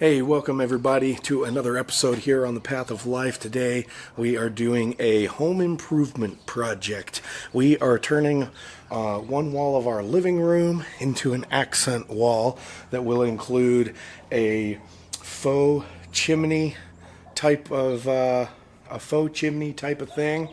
Hey, welcome everybody to another episode here on the Path of Life. Today we are doing a home improvement project. We are turning one wall of our living room into an accent wall that will include a faux chimney type of thing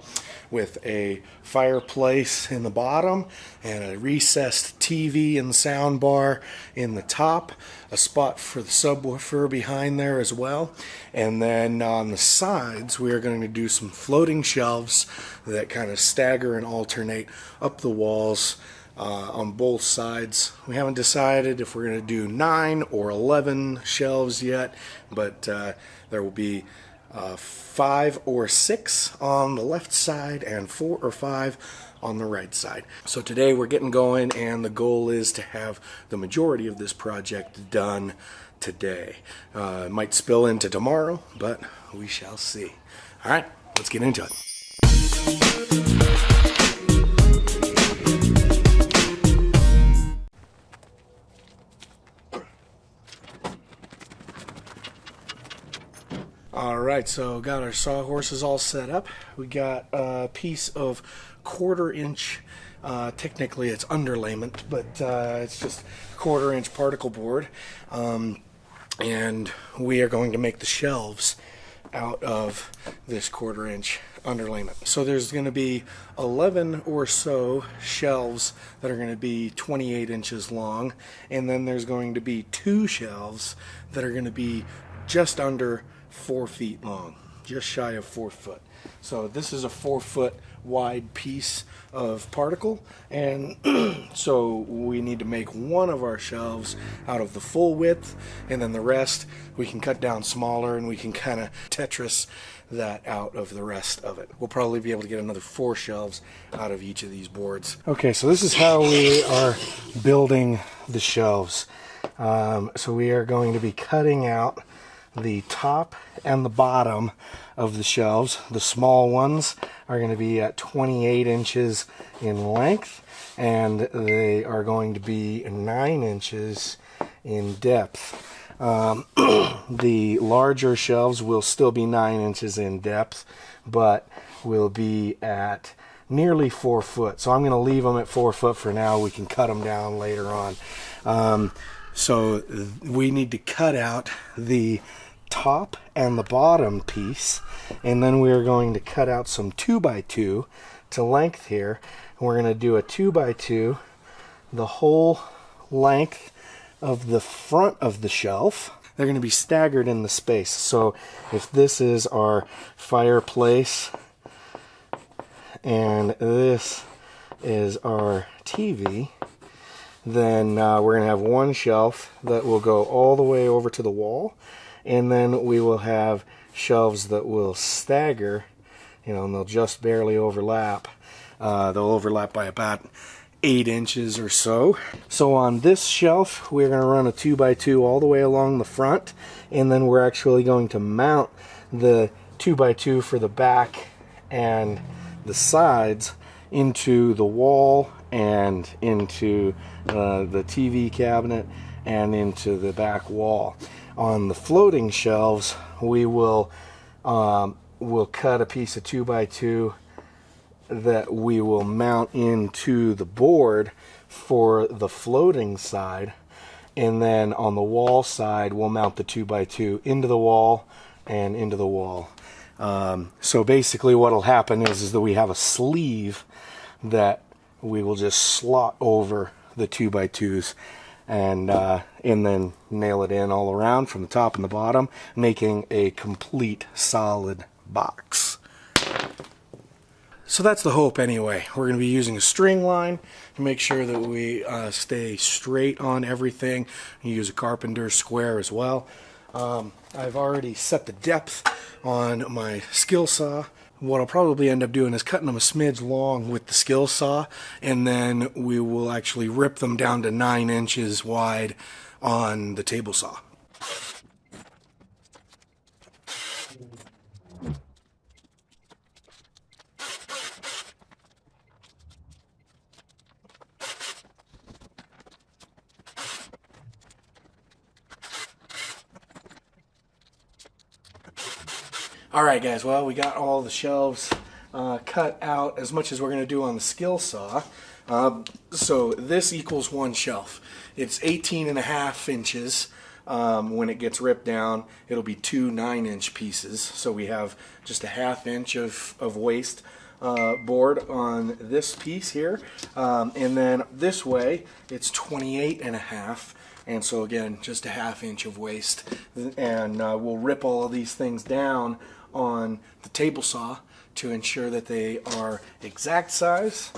with a fireplace in the bottom and a recessed TV and sound bar in the top, a spot for the subwoofer behind there as well. And then on the sides we are going to do some floating shelves that kind of stagger and alternate up the walls on both sides. We haven't decided if we're going to do 9 or 11 shelves yet, but there will be 5 or 6 on the left side and 4 or 5 on the right side. So today we're getting going, and the goal is to have the majority of this project done today. It might spill into tomorrow, but we shall see. All right, let's get into it. Alright, so got our sawhorses all set up. We got a piece of 1/4 inch, technically it's underlayment, but it's just 1/4 inch particle board. And we are going to make the shelves out of this 1/4 inch underlayment. So there's going to be 11 or so shelves that are going to be 28 inches long, and then there's going to be 2 shelves that are going to be just under 4 feet long, just shy of 4 foot. So this is a 4 foot wide piece of particle, and so we need to make one of our shelves out of the full width, and then the rest we can cut down smaller, and we can kind of Tetris that out of the rest of it. We'll probably be able to get another 4 shelves out of each of these boards. Okay, so this is how we are building the shelves. So we are going to be cutting out the top and the bottom of the shelves. The small ones are going to be at 28 inches in length, and they are going to be 9 inches in depth. The larger shelves will still be 9 inches in depth, but will be at nearly 4 foot. So I'm going to leave them at 4 foot for now. We can cut them down later on. So we need to cut out the top and the bottom piece, and then we're going to cut out some 2x2 to length here. And we're going to do a 2x2 the whole length of the front of the shelf. They're going to be staggered in the space. So if this is our fireplace and this is our TV, then we're going to have one shelf that will go all the way over to the wall, and then we will have shelves that will stagger, and they'll just barely overlap. They'll overlap by about 8 inches or so. So on this shelf, we're going to run a 2x2 all the way along the front, and then we're actually going to mount the 2x2 for the back and the sides into the wall and into the TV cabinet and into the back wall. On the floating shelves, we will cut a piece of 2x2 that we will mount into the board for the floating side, and then on the wall side we'll mount the 2x2 into the wall and into the wall. So basically what will happen is that we have a sleeve that we will just slot over the 2x2s and then nail it in all around from the top and the bottom, making a complete solid box. So that's the hope anyway. We're going to be using a string line to make sure that we stay straight on everything. You use a carpenter's square as well. I've already set the depth on my skill saw. What I'll probably end up doing is cutting them a smidge long with the skill saw, and then we will actually rip them down to 9 inches wide on the table saw. Alright guys, well we got all the shelves cut out as much as we're going to do on the skill saw. So this equals one shelf. It's 18.5 inches. When it gets ripped down, it'll be two 9-inch pieces. So we have just a 1/2 inch of waste board on this piece here. And then this way, it's 28.5. And so again, just a 1/2 inch of waste. And we'll rip all of these things down on the table saw to ensure that they are exact size,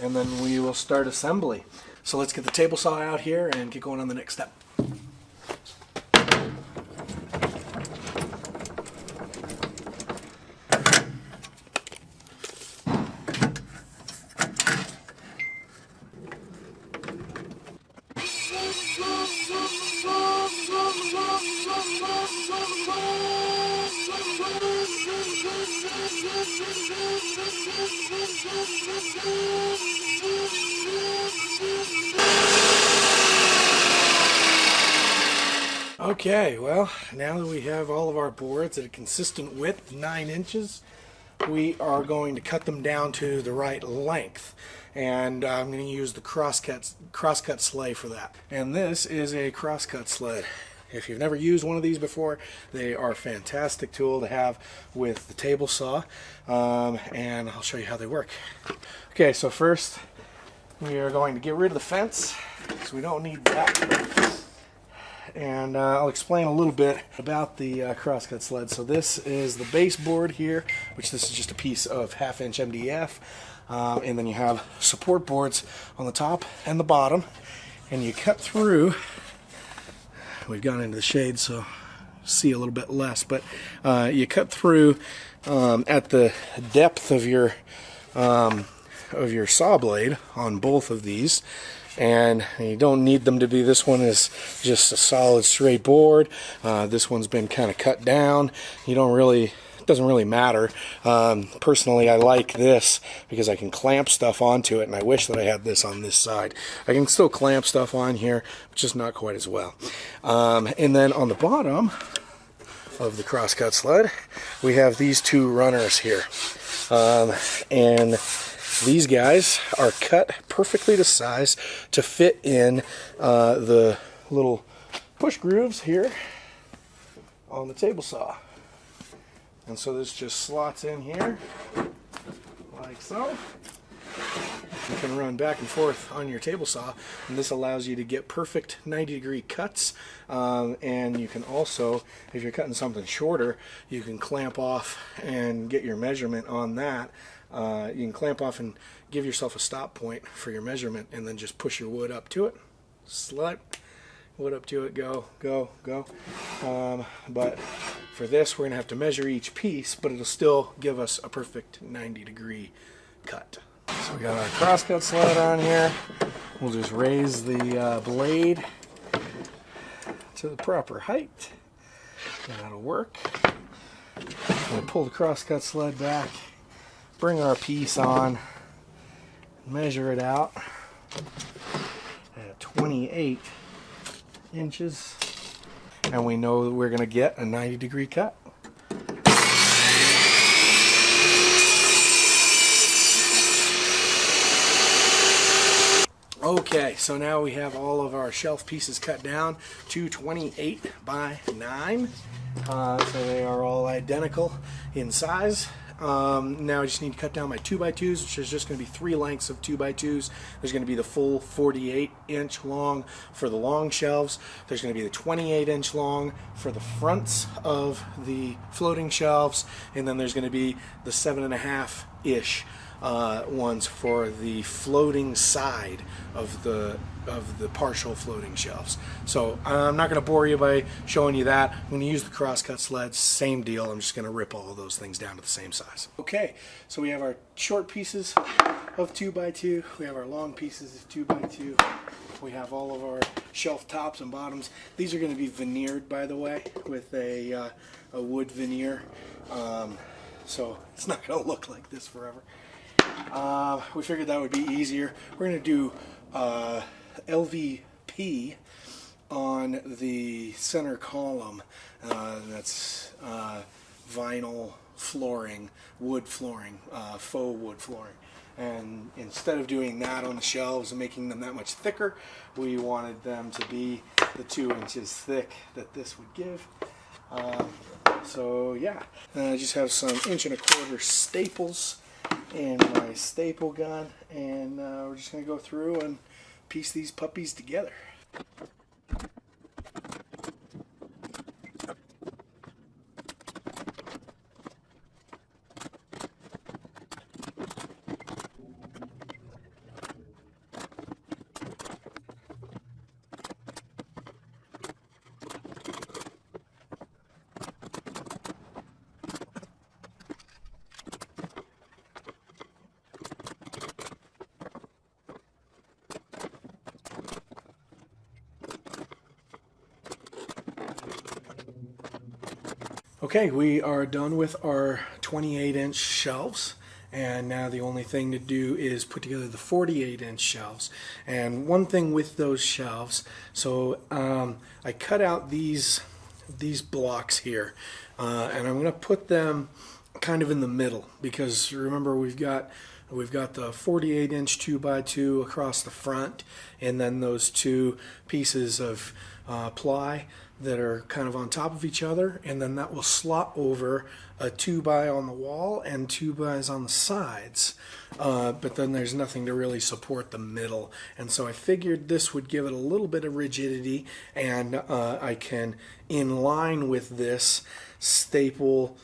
and then we will start assembly. So let's get the table saw out here and get going on the next step. Okay, well, now that we have all of our boards at a consistent width, 9 inches, we are going to cut them down to the right length. And I'm going to use the Crosscut Sled for that. And this is a Crosscut Sled. If you've never used one of these before, they are a fantastic tool to have with the table saw. And I'll show you how they work. Okay, so first we are going to get rid of the fence, so we don't need that. And I'll explain a little bit about the Crosscut Sled. So this is the baseboard here, which this is just a piece of 1/2 inch MDF. And then you have support boards on the top and the bottom. And you cut through, we've gone into the shade so see a little bit less, but you cut through at the depth of your saw blade on both of these. And you don't need them to be, this one is just a solid straight board. This one's been kind of cut down. You don't really, it doesn't really matter. Personally, I like this because I can clamp stuff onto it, and I wish that I had this on this side. I can still clamp stuff on here, but just not quite as well. And then on the bottom of the Crosscut Sled, we have these two runners here. And these guys are cut perfectly to size to fit in the little push grooves here on the table saw. And so this just slots in here like so. You can run back and forth on your table saw, and this allows you to get perfect 90-degree cuts. And you can also, if you're cutting something shorter, you can clamp off and get your measurement on that. You can clamp off and give yourself a stop point for your measurement, and then just push your wood up to it. Slide wood up to it, go, go, go. But for this, we're going to have to measure each piece, but it'll still give us a perfect 90-degree cut. So we got our Crosscut Sled on here. We'll just raise the blade to the proper height, and that'll work. We'll pull the Crosscut Sled back, bring our piece on, measure it out at 28 inches, and we know that we're going to get a 90-degree cut. Okay, so now we have all of our shelf pieces cut down to 28 by 9. So they are all identical in size. Now I just need to cut down my 2x2s, which is just going to be 3 lengths of 2x2s. There's going to be the full 48-inch long for the long shelves. There's going to be the 28-inch long for the fronts of the floating shelves, and then there's going to be the 7.5-ish ones for the floating side of the partial floating shelves. So I'm not going to bore you by showing you that. I'm going to use the Crosscut Sled, same deal. I'm just going to rip all of those things down to the same size. Okay, so we have our short pieces of 2x2. We have our long pieces of 2x2. We have all of our shelf tops and bottoms. These are going to be veneered, by the way, with a wood veneer. So it's not going to look like this forever. We figured that would be easier. We're going to do LVP on the center column. That's vinyl flooring, wood flooring, faux wood flooring. And instead of doing that on the shelves and making them that much thicker, we wanted them to be the 2 inches thick that this would give. So yeah, I just have some 1 1/4 staples in my staple gun, and we're just going to go through and piece these puppies together. Okay, we are done with our 28-inch shelves, and now the only thing to do is put together the 48-inch shelves. And one thing with those shelves, so I cut out these blocks here, and I'm going to put them kind of in the middle, because remember we've got the 48-inch 2x2 across the front, and then those 2 pieces of ply that are kind of on top of each other, and then that will slot over a 2x on the wall and 2x's on the sides, but then there's nothing to really support the middle. And so I figured this would give it a little bit of rigidity, and I can, in line with this, staple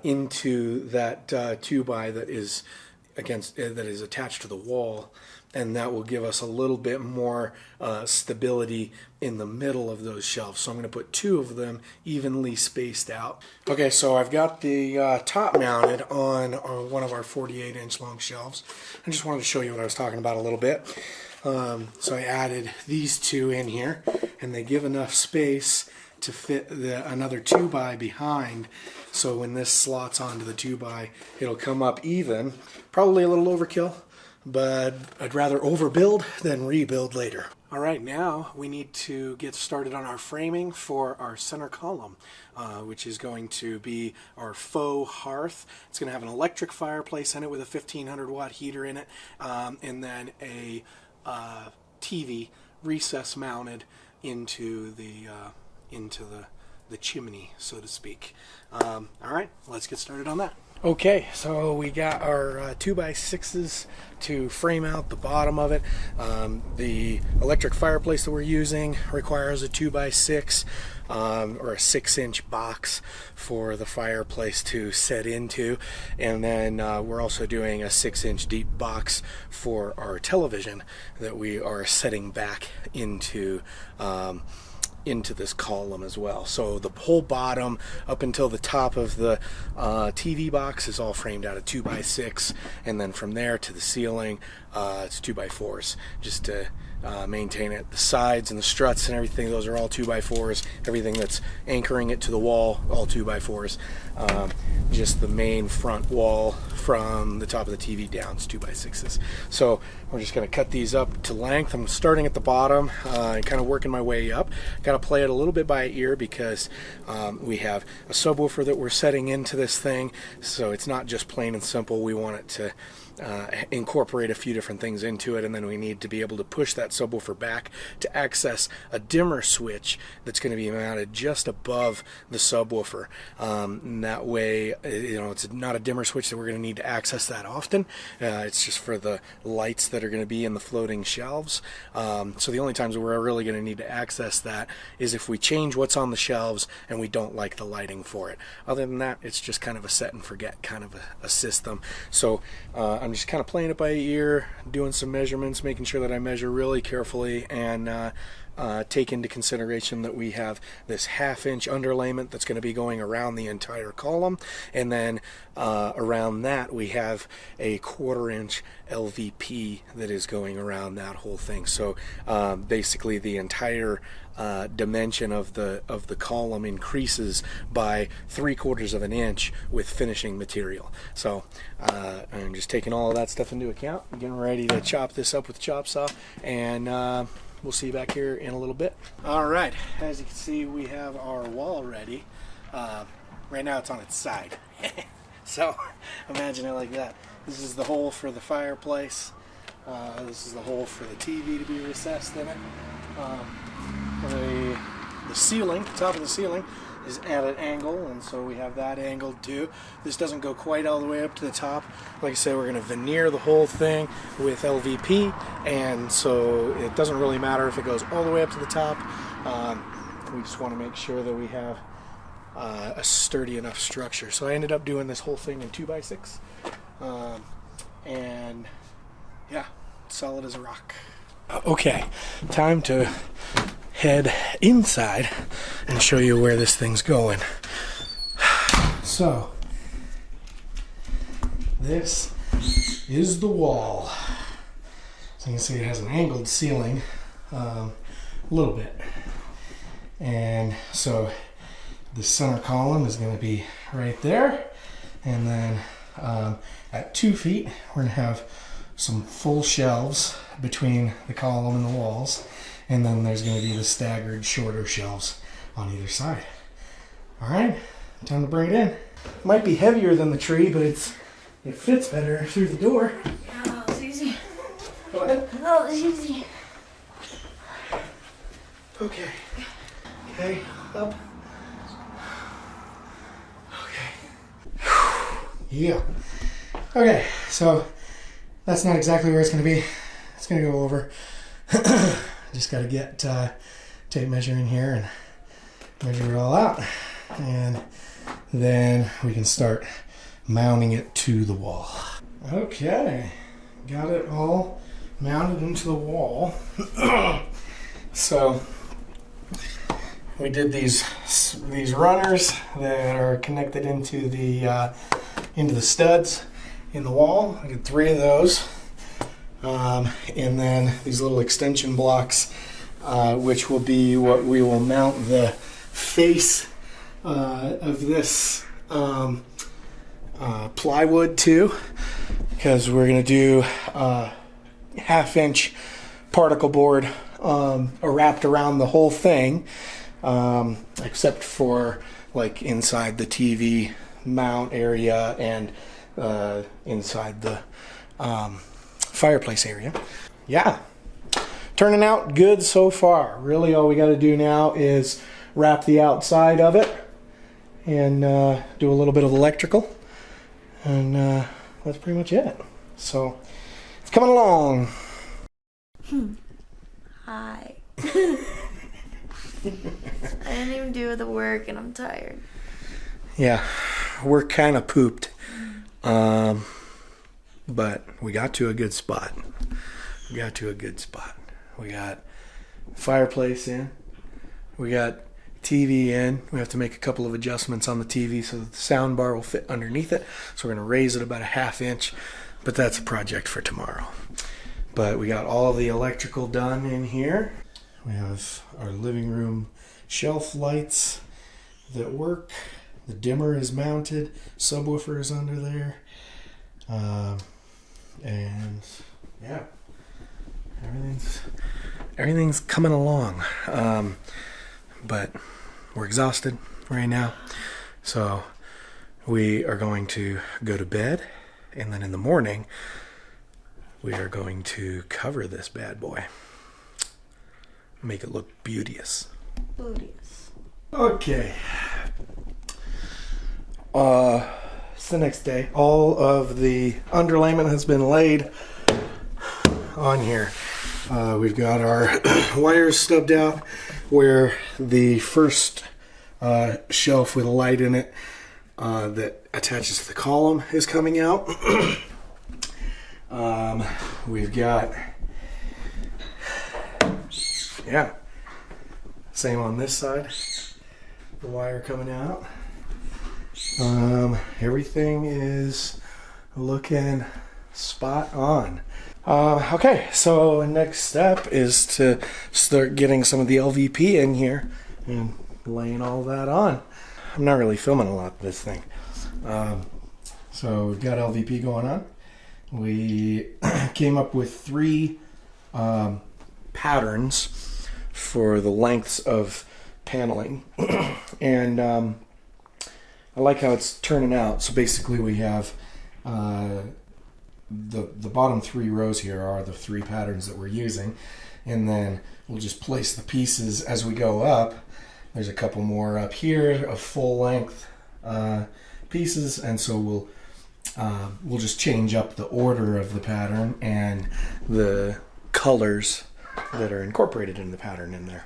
into that 2x that is attached to the wall, and that will give us a little bit more stability in the middle of those shelves. So I'm going to put 2 of them evenly spaced out. Okay, so I've got the top mounted on one of our 48-inch long shelves. I just wanted to show you what I was talking about a little bit. So I added these 2 in here, and they give enough space to fit another 2x behind, so when this slots onto the 2x, it'll come up even. Probably a little overkill, but I'd rather overbuild than rebuild later. All right, now we need to get started on our framing for our center column, which is going to be our Faux Hearth. It's going to have an electric fireplace in it with a 1500-watt heater in it, and then a TV recess mounted into the chimney, so to speak. All right, let's get started on that. Okay, so we got our 2x6s to frame out the bottom of it. The electric fireplace that we're using requires a 2x6 or a 6-inch box for the fireplace to set into, and then we're also doing a 6-inch deep box for our television that we are setting back into this column as well. So the whole bottom up until the top of the TV box is all framed out of 2x6, and then from there to the ceiling it's 2x4s, just to maintain it. The sides and the struts and everything, those are all 2x4s. Everything that's anchoring it to the wall, all 2x4s. Just the main front wall from the top of the TV down is 2x6s. So we're just going to cut these up to length. I'm starting at the bottom and kind of working my way up. Got to play it a little bit by ear, because we have a subwoofer that we're setting into this thing, so it's not just plain and simple. We want it to incorporate a few different things into it, and then we need to be able to push that subwoofer back to access a dimmer switch that's going to be mounted just above the subwoofer. And that way, it's not a dimmer switch that we're going to need to access that often. It's just for the lights that are going to be in the floating shelves. So the only times we're really going to need to access that is if we change what's on the shelves and we don't like the lighting for it. Other than that, it's just kind of a set and forget kind of a system. So I'm just kind of playing it by ear, doing some measurements, making sure that I measure really carefully, and take into consideration that we have this 1/2-inch underlayment that's going to be going around the entire column, and then around that we have a 1/4-inch LVP that is going around that whole thing. So basically the entire dimension of the column increases by 3/4 of an inch with finishing material. So I'm just taking all of that stuff into account, getting ready to chop this up with the chop saw, and we'll see you back here in a little bit. All right, as you can see, we have our wall ready. Right now it's on its side. So imagine it like that. This is the hole for the fireplace. This is the hole for the TV to be recessed in it. The ceiling, the top of the ceiling, is at an angle, and so we have that angled too. This doesn't go quite all the way up to the top. Like I said, we're going to veneer the whole thing with LVP, and so it doesn't really matter if it goes all the way up to the top. We just want to make sure that we have a sturdy enough structure. So I ended up doing this whole thing in 2x6, and yeah, solid as a rock. Okay, time to head inside and show you where this thing's going. So this is the wall. So you can see it has an angled ceiling, a little bit, and so the center column is going to be right there, and then at 2 feet we're going to have some full shelves between the column and the walls, and then there's going to be the staggered shorter shelves on either side. Alright, time to bring it in. It might be heavier than the tree, but it fits better through the door. Yeah, that was easy. Go ahead. That was easy. Okay. Okay, up. Okay. Yeah. Okay, so that's not exactly where it's going to be. It's going to go over. Just got to get tape measure in here and measure it all out. And then we can start mounting it to the wall. Okay, got it all mounted into the wall. So we did these runners that are connected into the studs in the wall. I did 3 of those, and then these little extension blocks, which will be what we will mount the face of this plywood to, because we're going to do 1/2-inch particle board wrapped around the whole thing, except for like inside the TV mount area and inside the fireplace area. Yeah, turning out good so far. Really all we got to do now is wrap the outside of it and do a little bit of electrical, and that's pretty much it. So it's coming along. Hi. I didn't even do the work and I'm tired. Yeah, we're kind of pooped, but we got to a good spot. We got fireplace in, we got TV in. We have to make a couple of adjustments on the TV so that the sound bar will fit underneath it. So we're going to raise it about 1/2 inch, but that's a project for tomorrow. But we got all the electrical done in here. We have our living room shelf lights that work. The dimmer is mounted. Subwoofer is under there. And yeah, everything's coming along. But we're exhausted right now. So we are going to go to bed, and then in the morning we are going to cover this bad boy. Make it look beauteous. Okay. It's the next day. All of the underlayment has been laid on here. We've got our wires stubbed out where the first shelf with a light in it that attaches to the column is coming out. We've got, yeah, same on this side, the wire coming out. Everything is looking spot on. Okay, so next step is to start getting some of the LVP in here and laying all that on. I'm not really filming a lot of this thing. So we've got LVP going on. We came up with 3 patterns for the lengths of paneling. And I like how it's turning out. So basically we have the bottom 3 rows here are the 3 patterns that we're using, and then we'll just place the pieces as we go up. There's a couple more up here of full length pieces, and so we'll just change up the order of the pattern and the colors that are incorporated in the pattern in there.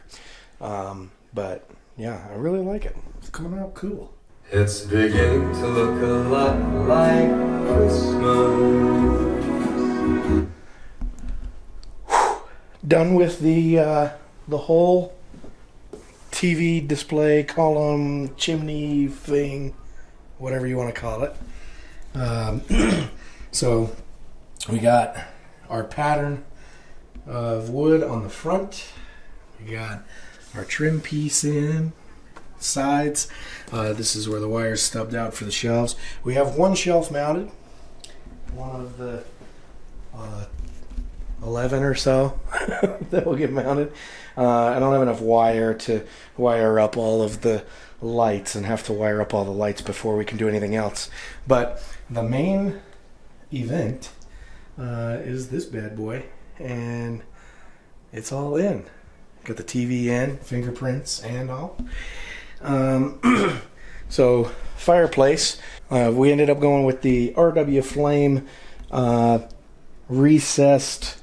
But yeah, I really like it. It's coming out cool. It's beginning to look a lot like Christmas. Done with the whole TV display column, chimney thing, whatever you want to call it. So we got our pattern of wood on the front. We got our trim piece in sides. This is where the wire's stubbed out for the shelves. We have one shelf mounted, one of the 11 or so that will get mounted. I don't have enough wire to wire up all of the lights and have to wire up all the lights before we can do anything else. But the main event is this bad boy, and it's all in. Got the TV in, fingerprints and all. So fireplace, we ended up going with the RW Flame recessed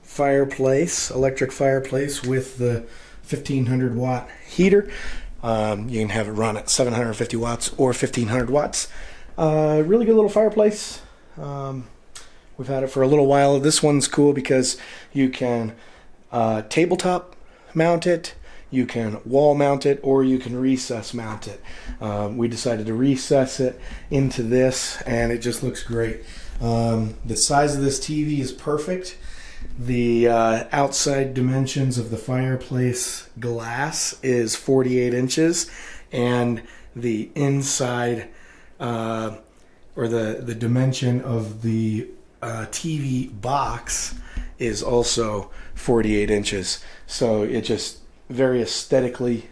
fireplace, electric fireplace with the 1500 watt heater. You can have it run at 750 watts or 1500 watts. Really good little fireplace. We've had it for a little while. This one's cool because you can tabletop mount it, you can wall mount it, or you can recess mount it. We decided to recess it into this, and it just looks great. The size of this TV is perfect. The outside dimensions of the fireplace glass is 48 inches, and the inside or the dimension of the TV box is also 48 inches. So it just very aesthetically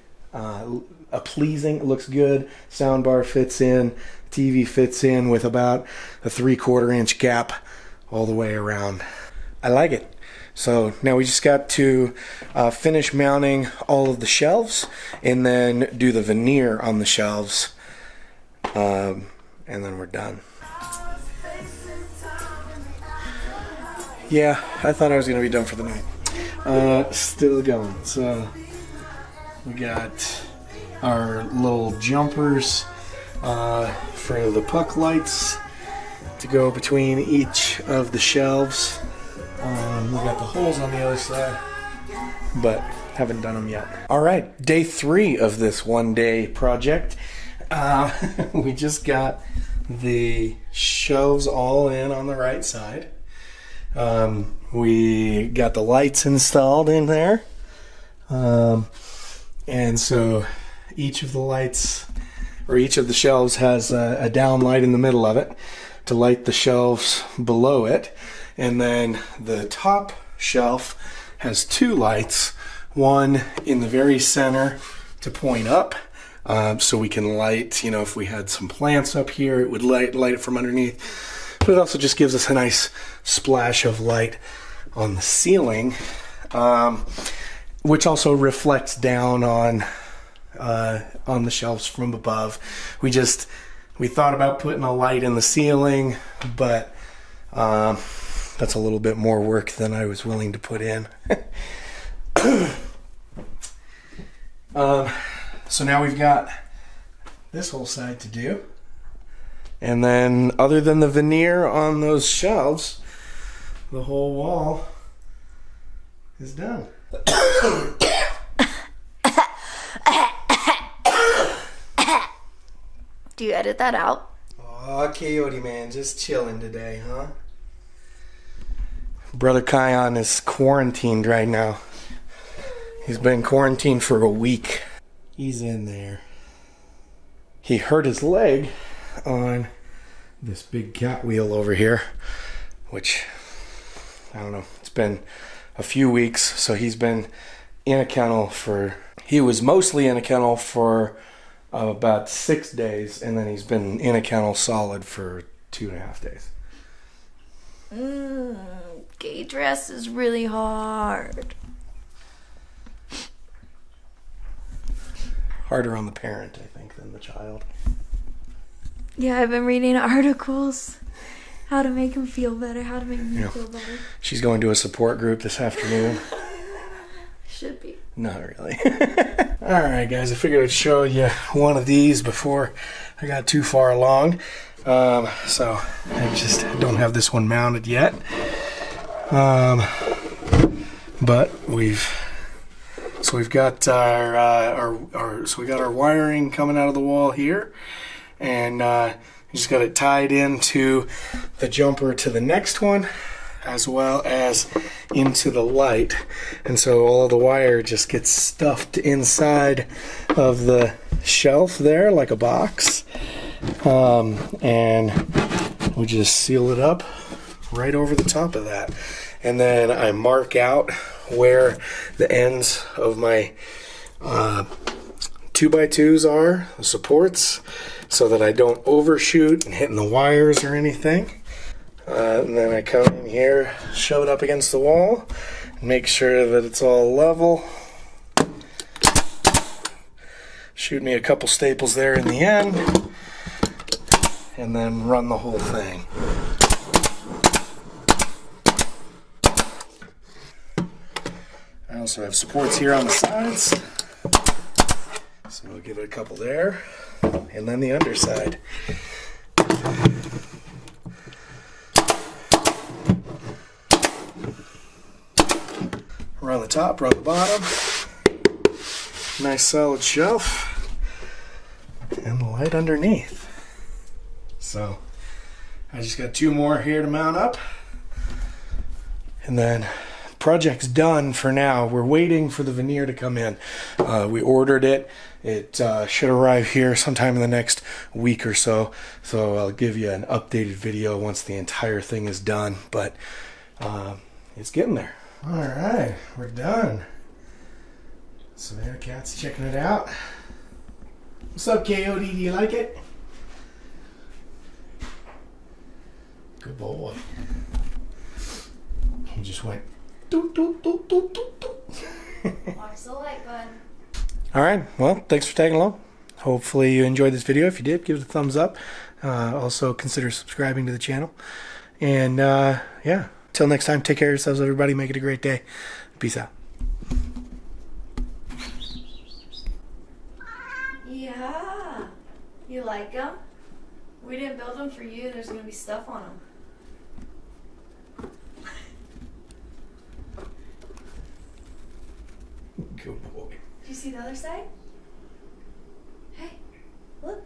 pleasing. It looks good. Soundbar fits in. TV fits in with about a 3/4 inch gap all the way around. I like it. So now we just got to finish mounting all of the shelves and then do the veneer on the shelves, and then we're done. Yeah, I thought I was going to be done for the night. Still going. So we got our little jumpers for the puck lights to go between each of the shelves. We got the holes on the other side, but haven't done them yet. All right, day 3 of this one-day project. We just got the shelves all in on the right side. We got the lights installed in there. And so each of the lights, or each of the shelves, has a down light in the middle of it to light the shelves below it. And then the top shelf has 2 lights, one in the very center to point up, so we can light, if we had some plants up here, it would light it from underneath. But it also just gives us a nice splash of light on the ceiling, which also reflects down on the shelves from above. We thought about putting a light in the ceiling, but that's a little bit more work than I was willing to put in. So now we've got this whole side to do. And then other than the veneer on those shelves, the whole wall is done. Do you edit that out? Aw, Coyote Man, just chilling today, huh? Brother Kion is quarantined right now. He's been quarantined for a week. He's in there. He hurt his leg on this big cat wheel over here, which, I don't know, it's been a few weeks, so he's been in a kennel he was mostly in a kennel for about 6 days, and then he's been in a kennel solid for 2.5 days. Cage rest is really hard. Harder on the parent, I think, than the child. Yeah, I've been reading articles. How to make him feel better, how to make me feel better. She's going to a support group this afternoon. Should be. Not really. Alright guys, I figured I'd show you one of these before I got too far along. So I just don't have this one mounted yet. But we've got our wiring coming out of the wall here, and just got it tied into the jumper to the next one, as well as into the light. And so all of the wire just gets stuffed inside of the shelf there like a box. And we just seal it up right over the top of that. And then I mark out where the ends of my 2x2s are, the supports, so that I don't overshoot and hitting the wires or anything. And then I come in here, shove it up against the wall, make sure that it's all level. Shoot me a couple staples there in the end, and then run the whole thing. I also have supports here on the sides, so I'll give it a couple there, and then the underside. Run the top, run the bottom. Nice solid shelf, and the light underneath. So I just got 2 more here to mount up, and then project's done for now. We're waiting for the veneer to come in. We ordered it. It should arrive here sometime in the next week or so. So I'll give you an updated video once the entire thing is done. But it's getting there. All right, we're done. Savannah Cat's checking it out. What's up, KOD? Do you like it? Good boy. He just went doot, doot, doot, doot, doot, doot. Watch the light, bud. All right, well, thanks for tagging along. Hopefully you enjoyed this video. If you did, give it a thumbs up. Also consider subscribing to the channel. And yeah, till next time, take care of yourselves, everybody. Make it a great day. Peace out. Yeah. You like them? We didn't build them for you. There's going to be stuff on them. Good boy. Did you see the other side? Hey, look.